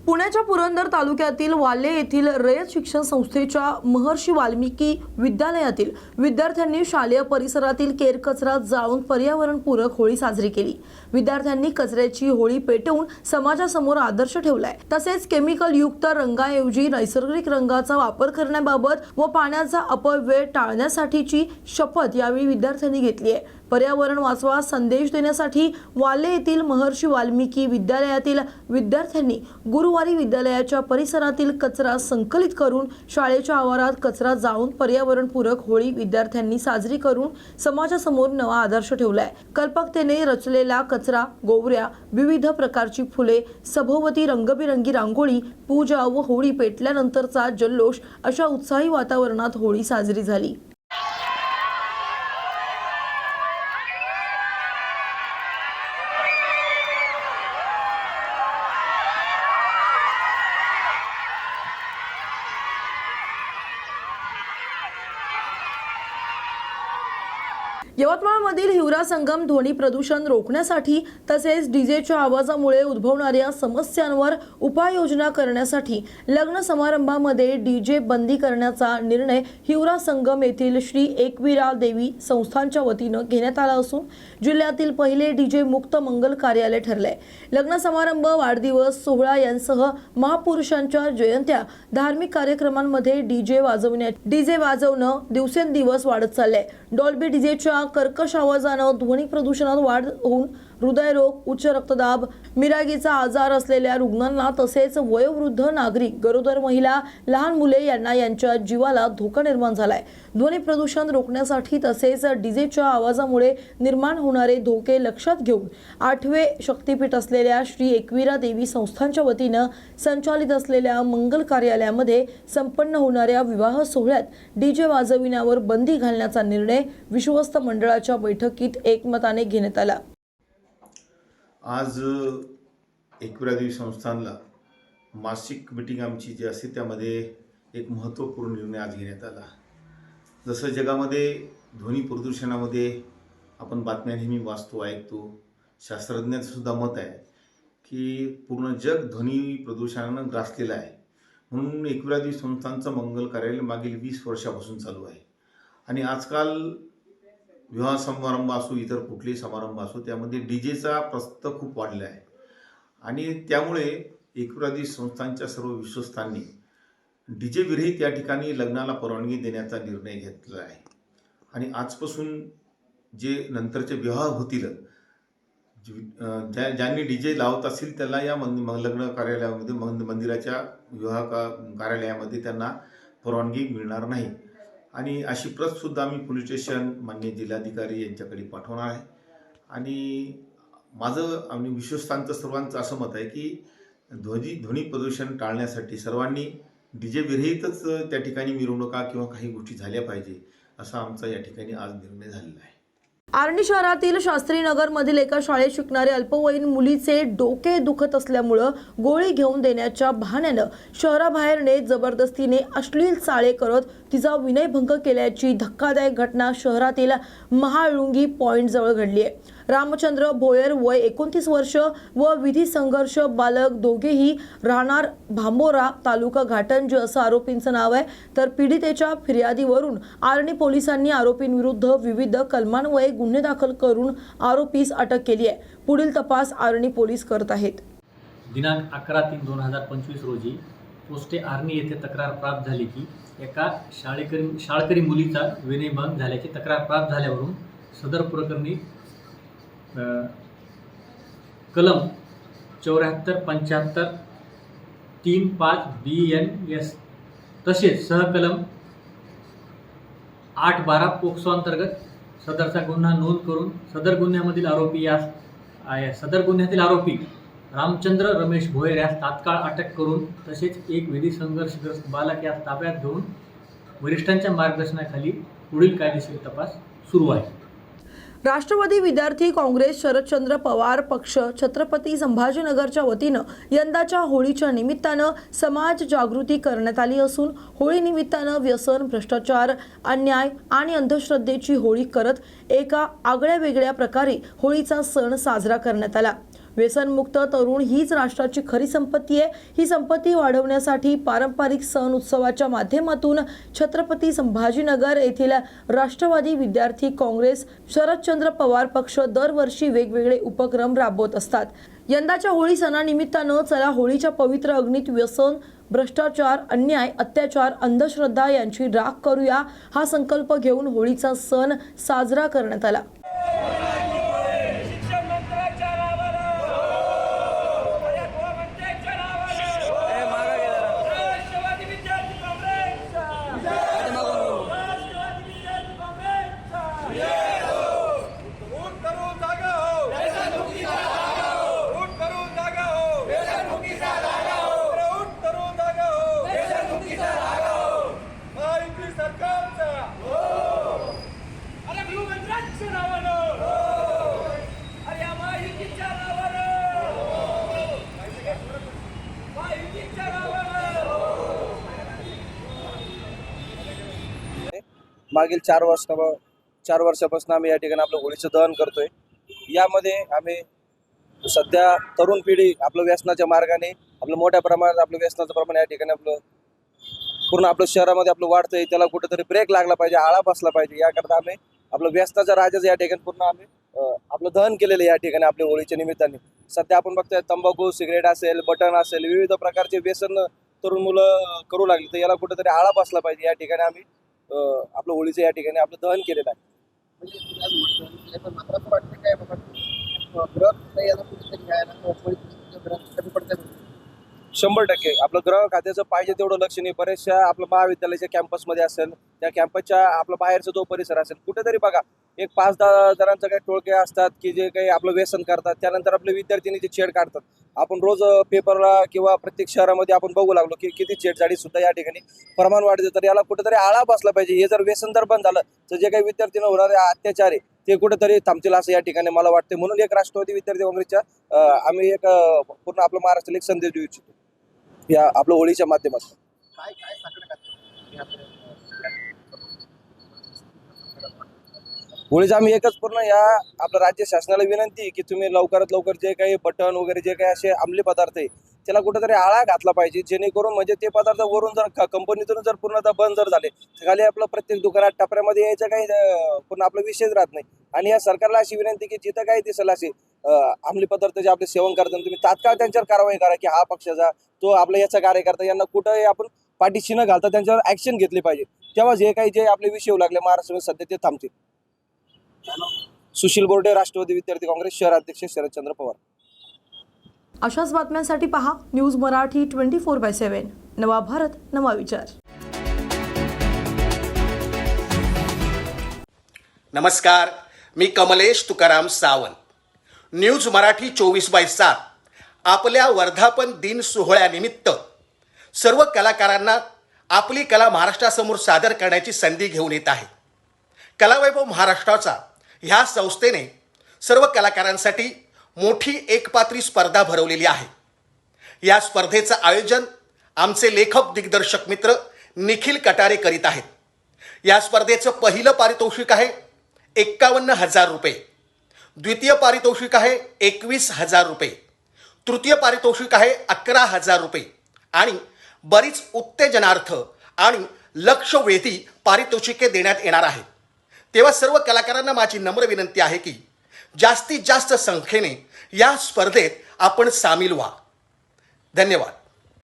पुण्याच्या पुरंदर तालुक्यातील वाले येथील रयत शिक्षण संस्थेच्या महर्षी वाल्मिकी विद्यालयातील विद्यार्थ्यांनी शालेय परिसरातील केरकचरा जाळून पर्यावरणपूरक होळी साजरी केली। विद्यार्थ्यांनी कचऱ्याची होळी पेटवून समाजासमोर आदर्श ठेवलाय। तसेच केमिकल युक्त रंगाऐवजी नैसर्गिक रंगाचा वापर करण्याबाबत व पाण्याचा अपव्यय टाळण्यासाठीची शपथ यावेळी विद्यार्थ्यांनी घेतली आहे। पर्यावरण वाचवा संदेश देण्यासाठी वाले येथील महर्षी वाल्मिकी विद्यालयातील विद्यार्थ्यांनी गुरुवारी विद्यालयाच्या परिसरातील कचरा संकलित करून शाळेच्या आवारात कचरा जाळून पर्यावरणपूरक होळी विद्यार्थ्यांनी साजरी करून समाजासमोर नवा आदर्श ठेवलाय। कल्पकतेने रचलेला कचरा, गोवऱ्या, विविध प्रकारची फुले, सभोवती रंगबिरंगी रांगोळी, पूजा व होळी पेटल्यानंतरचा जल्लोष अशा उत्साही वातावरणात होळी साजरी झाली। यवतमाळमधील हिवरा संगम ध्वनी प्रदूषण रोखण्यासाठी तसेच डीजेच्या आवाजामुळे उद्भवणाऱ्या समस्यांवर उपाययोजना करण्यासाठी लग्न समारंभामध्ये डीजे बंदी करण्याचा निर्णय हिवरा संगम येथील श्री एकविरा देवी संस्थानच्या वतीने घेण्यात आला असून जिल्ह्यातील पहिले डीजे मुक्त मंगल कार्यालय ठरले। लग्न समारंभ, वाढदिवस सोहळा यांसह महापुरुषांच्या जयंत्या, धार्मिक कार्यक्रमांमध्ये डीजे वाजवणं दिवसेंदिवस वाढत चालले। डॉल्बी डीजेच्या कर्कश आवाजानं ध्वनी प्रदूषणात वाढ होऊन हृदयरोग, उच्च रक्तदाब, मिरागीचा आजार असलेल्या रुग्णांना तसेच वयोवृद्ध नागरिक, गरोदर महिला, लहान मुले यांना यांच्या जीवाला धोका निर्माण झालाय। ध्वनी प्रदूषण रोखण्यासाठी तसेच डीजेच्या आवाजामुळे निर्माण होणारे धोके लक्षात घेऊन 8वे शक्तीपीठ असलेल्या श्री एकविरा देवी संस्थानच्या वतीने संचालित असलेल्या मंगल कार्यालयामध्ये संपन्न होणाऱ्या विवाह सोहळ्यात डीजे वाजविण्यावर बंदी घालण्याचा निर्णय विश्वस्त मंडळाच्या बैठकीत एकमताने घेण्यात आला। आज एकविरा देवी संस्थानला मासिक मीटिंग आमची जी असते त्यामध्ये एक महत्त्वपूर्ण निर्णय आज घेण्यात आला। जसं जगामध्ये ध्वनी प्रदूषणामध्ये आपण बातम्या नेहमी वाचतो, ऐकतो, शास्त्रज्ञांचं सुद्धा मत आहे की पूर्ण जग ध्वनी प्रदूषणानं ग्रासलेलं आहे। म्हणून एकविरा देवी संस्थानचं मंगल कार्यालय मागील 20 वर्षापासून चालू आहे आणि आजकाल विवाह समारंभ असो, इतर कुठलेही समारंभ असो, त्यामध्ये डीजेचा प्रस्त खूप वाढला आहे आणि त्यामुळे एकविरा देवी संस्थानच्या सर्व विश्वस्तांनी डीजे विरहित या ठिकाणी लग्नाला परवानगी देण्याचा निर्णय घेतला आहे आणि आजपासून जे नंतरचे विवाह होतील, ज्यांनी डीजे लावत असतील त्याला या लग्न कार्यालयामध्ये मंदिराच्या विवाह कार्यालयामध्ये त्यांना परवानगी मिळणार नाही आणि अशी प्रतसुद्धा आम्ही पोलीस स्टेशन माननीय जिल्हाधिकारी यांच्याकडे पाठवणार आहे। आणि माझं आणि विश्वस्तांचं सर्वांचं असं मत आहे की ध्वनी प्रदूषण टाळण्यासाठी सर्वांनी डीजे विरहितच त्या ठिकाणी मिरवणुका किंवा काही गोष्टी झाल्या पाहिजे असा आमचा या ठिकाणी आज निर्णय झालेला आहे। आर्णी शहरातील शास्त्रीनगर मधील एका शाळेत शिकणारे अल्पवयीन मुलीचे डोके दुखत असल्यामुळे गोळी घेऊन देण्याच्या बहाण्याने शहराबाहेरने जबरदस्तीने अश्लील चाळे करत तिचा विनयभंग केल्याची धक्कादायक घटना शहरातील महाळुंगी पॉइंट जवळ घडली आहे। रामचंद्र भोयर वय 29 वर्ष व विधी संघर्ष बालक दोघेही राहणार भांबोरा, तालुका घाटंज असं आरोपींचं नाव आहे। तर पीडितेच्या फिर्यादीवरून आर्णी पोलिसांनी आरोपींविरुद्ध विविध कलमान्वये गुन्हे दाखल करून आरोपीस अटक केली आहे। पुढील तपास आर्णी पोलीस करत आहेत। दिनांक 11/3/2025 रोजी पोस्टे आर्णी येथे तक्रार प्राप्त झाली की एका शाळकरी मुलीचा विनयभंग झाल्याची तक्रार प्राप्त झाल्यावरून सदर प्रकरणी कलम 74-75 3-5 BNS तसेच सहकलम 8-12 पोक्सो अंतर्गत सदरचा गुन्हा नोंद करून सदर गुन्ह्यातील आरोपी रामचंद्र रमेश भोयर यास तात्काळ अटक करून तसेच एक विधी संघर्षग्रस्त बालक यास ताब्यात घेऊन वरिष्ठांच्या मार्गदर्शनाखाली पुढील कायदेशीर तपास सुरू आहे। राष्ट्रवादी विद्यार्थी काँग्रेस शरदचंद्र पवार पक्ष छत्रपती संभाजीनगरच्या वतीने यंदाच्या होळीच्या निमित्ताने समाज जागृती करण्यात आली असून होळी निमित्ताने व्यसन, भ्रष्टाचार, अन्याय आणि अंधश्रद्धेची होळी करत एका आगळ्या वेगळ्या प्रकारे होळीचा सण साजरा करण्यात आला। व्यसनमुक्त तरुण हीच राष्ट्राची खरी संपत्ती आहे. ही संपत्ती वाढवण्यासाठी पारंपरिक सण उत्सवाच्या माध्यमातून छत्रपती संभाजीनगर येथील राष्ट्रवादी विद्यार्थी काँग्रेस शरदचंद्र पवार पक्ष दरवर्षी वेगवेगळे उपक्रम राबवत असतात. यंदाच्या होळी सणानिमित्तानं चला होळीच्या पवित्र अग्नीत व्यसन, भ्रष्टाचार, अन्याय, अत्याचार, अंधश्रद्धा यांची राख करूया हा संकल्प घेऊन होळीचा सण साजरा करण्यात आला. मागील 4 वर्षापासून आम्ही या ठिकाणी आपलं होळीचं दहन करतोय. यामध्ये आम्ही सध्या तरुण पिढी आपलं व्यसनाच्या मार्गाने आपलं मोठ्या प्रमाणात आपलं व्यसनाचं प्रमाण या ठिकाणी आपलं पूर्ण आपलं शहरामध्ये आपलं वाढतंय. त्याला कुठेतरी ब्रेक लागला पाहिजे, आळा बसला पाहिजे. याकरता आम्ही आपलं व्यसनाच्या राजाचं या ठिकाणी पूर्ण आम्ही आपलं दहन केलेलं या ठिकाणी आपल्या होळीच्या निमित्ताने. सध्या आपण बघतोय तंबाखू, सिगरेट असेल, बटन असेल, विविध प्रकारचे व्यसन तरुण मुलं करू लागले. तर याला कुठेतरी आळा बसला पाहिजे. या ठिकाणी आम्ही आपलं होळीचं या ठिकाणी आपलं दहन केलेलं आहे. 100% आपलं ग्रह खात्याचं पाहिजे तेवढं लक्ष नाही. बरेचशा आपलं महाविद्यालयाच्या कॅम्पसमध्ये असेल, त्या कॅम्पसच्या आपला बाहेरचा जो परिसर असेल, कुठेतरी बघा एक 5-10 जणांचं काही टोळके असतात की जे काही आपलं व्यसन करतात. त्यानंतर आपले विद्यार्थ्यांनी जे छेड काढतात. आपण रोज पेपरला किंवा प्रत्येक शहरामध्ये आपण बघू लागलो की किती छेडछाडी सुद्धा या ठिकाणी प्रमाण वाढते. तर याला कुठेतरी आळा बसला पाहिजे. हे जर व्यसन जर बंद झालं तर जे काही विद्यार्थ्यांना होणारे अत्याचार आहे ते कुठेतरी थांबतील असं या ठिकाणी मला वाटते. म्हणून एक राष्ट्रवादी विद्यार्थी काँग्रेसच्या आम्ही एक पूर्ण आपलं महाराष्ट्राला एक संदेश देऊ इच्छितो या आपलं होळीच्या माध्यमातून. होळीचं आम्ही एकच पूर्ण या आपल्या राज्य शासनाला विनंती की तुम्ही लवकरात लवकर जे काही बटन वगैरे जे काही असे अंमली पदार्थ आहे त्याला कुठेतरी आळा घातला पाहिजे. जेणेकरून म्हणजे ते पदार्थ वरून जर कंपनीतून जर पूर्णतः बंद जर झाले तर खाली आपलं प्रत्येक दुकानात टपऱ्यामध्ये यायचं काही पूर्ण आपला विषयच राहत नाही. आणि या सरकारला अशी विनंती की जिथं काही दिसेल असे अंमली पदार्थ जे आपले सेवन करताना तुम्ही तात्काळ त्यांच्यावर कारवाई करा की हा पक्षाचा तो आपला याचा कार्यकर्ता यांना कुठंही आपण पाठीशी न घालता त्यांच्यावर ऍक्शन घेतली पाहिजे. तेव्हा जे काही जे आपले विषय लागले महाराष्ट्रामध्ये सध्या ते थांबतील. सुशील बोर्डे, राष्ट्रवादी विद्यार्थी काँग्रेस शहर अध्यक्ष शरदचंद्र पवार. अशाच बातम्यांसाठी पहा न्यूज मराठी 24/7. नवा भारत, नवा विचार. नमस्कार, मी कमलेश तुकाराम सावंत. न्यूज मराठी 24/7 आपल्या वर्धापन दिन सोहळ्यानिमित्त सर्व कलाकारांना आपली कला महाराष्ट्रासमोर सादर करण्याची संधी घेऊन येत आहे. कलावैभव महाराष्ट्राचा ह्या संस्थेने सर्व कलाकारांसाठी मोठी एकपात्री स्पर्धा भरवलेली आहे. या स्पर्धेचं आयोजन आमचे लेखक दिग्दर्शक मित्र निखिल कटारे करीत आहेत. या स्पर्धेचं पहिलं पारितोषिक आहे 51,000 रुपये, द्वितीय पारितोषिक आहे 21,000 रुपये, तृतीय पारितोषिक आहे 11,000 रुपये आणि बरीच उत्तेजनार्थ आणि लक्षवेधी पारितोषिके देण्यात येणार आहेत. तेव्हा सर्व कलाकारांना माझी नम्र विनंती आहे की जास्तीत जास्त संख्येने या स्पर्धेत आपण सामील व्हा. धन्यवाद.